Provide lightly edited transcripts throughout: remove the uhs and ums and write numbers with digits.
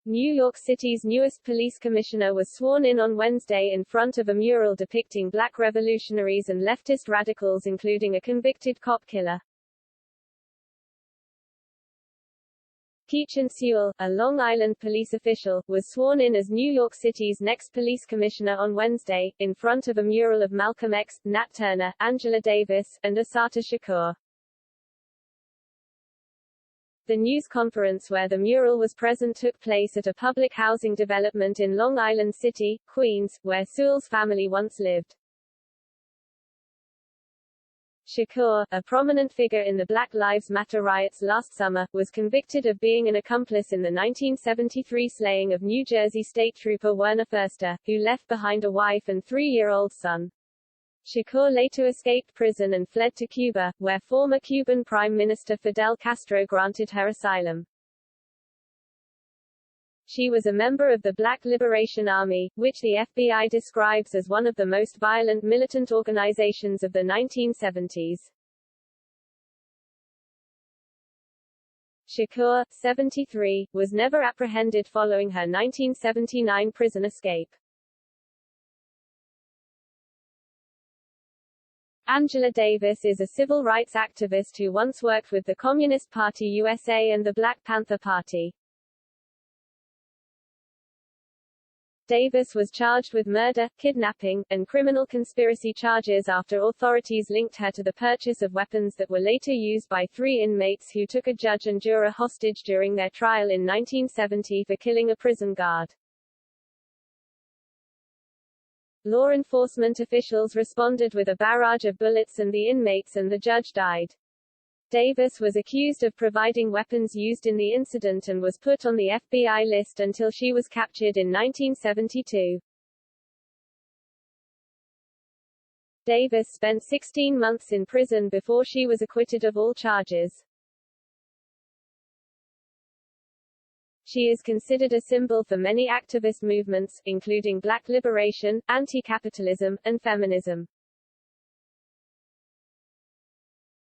New York City's newest police commissioner was sworn in on Wednesday in front of a mural depicting black revolutionaries and leftist radicals, including a convicted cop killer. Keechant Sewell, a Long Island police official, was sworn in as New York City's next police commissioner on Wednesday, in front of a mural of Malcolm X, Nat Turner, Angela Davis, and Assata Shakur. The news conference where the mural was present took place at a public housing development in Long Island City, Queens, where Sewell's family once lived. Shakur, a prominent figure in the Black Lives Matter riots last summer, was convicted of being an accomplice in the 1973 slaying of New Jersey State Trooper Werner Foerster, who left behind a wife and 3-year-old son. Shakur later escaped prison and fled to Cuba, where former Cuban Prime Minister Fidel Castro granted her asylum. She was a member of the Black Liberation Army, which the FBI describes as one of the most violent militant organizations of the 1970s. Shakur, 73, was never apprehended following her 1979 prison escape. Angela Davis is a civil rights activist who once worked with the Communist Party USA and the Black Panther Party. Davis was charged with murder, kidnapping, and criminal conspiracy charges after authorities linked her to the purchase of weapons that were later used by 3 inmates who took a judge and juror hostage during their trial in 1970 for killing a prison guard. Law enforcement officials responded with a barrage of bullets and the inmates and the judge died. Davis was accused of providing weapons used in the incident and was put on the FBI list until she was captured in 1972. Davis spent 16 months in prison before she was acquitted of all charges. She is considered a symbol for many activist movements, including black liberation, anti-capitalism, and feminism.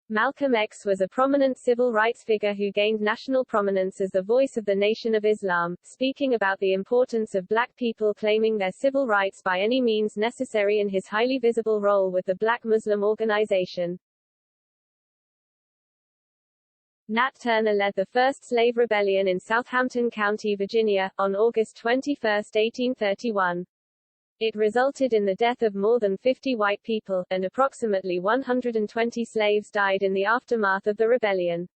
Malcolm X was a prominent civil rights figure who gained national prominence as the voice of the Nation of Islam, speaking about the importance of black people claiming their civil rights by any means necessary in his highly visible role with the Black Muslim Organization. Nat Turner led the first slave rebellion in Southampton County, Virginia, on August 21, 1831. It resulted in the death of more than 50 white people, and approximately 120 slaves died in the aftermath of the rebellion.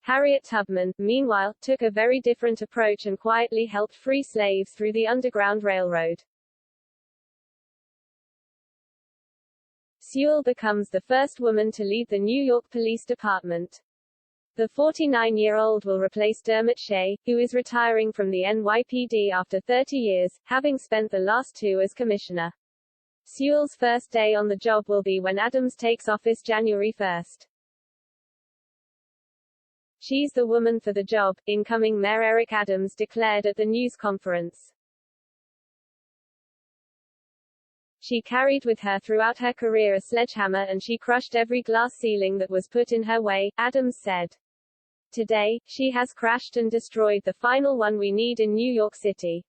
Harriet Tubman, meanwhile, took a very different approach and quietly helped free slaves through the Underground Railroad. Sewell becomes the first woman to lead the New York Police Department. The 49-year-old will replace Dermot Shea, who is retiring from the NYPD after 30 years, having spent the last 2 as commissioner. Sewell's first day on the job will be when Adams takes office January 1. "She's the woman for the job," incoming Mayor Eric Adams declared at the news conference. She carried with her throughout her career a sledgehammer and she crushed every glass ceiling that was put in her way, Adams said. Today, she has crashed and destroyed the final one we need in New York City.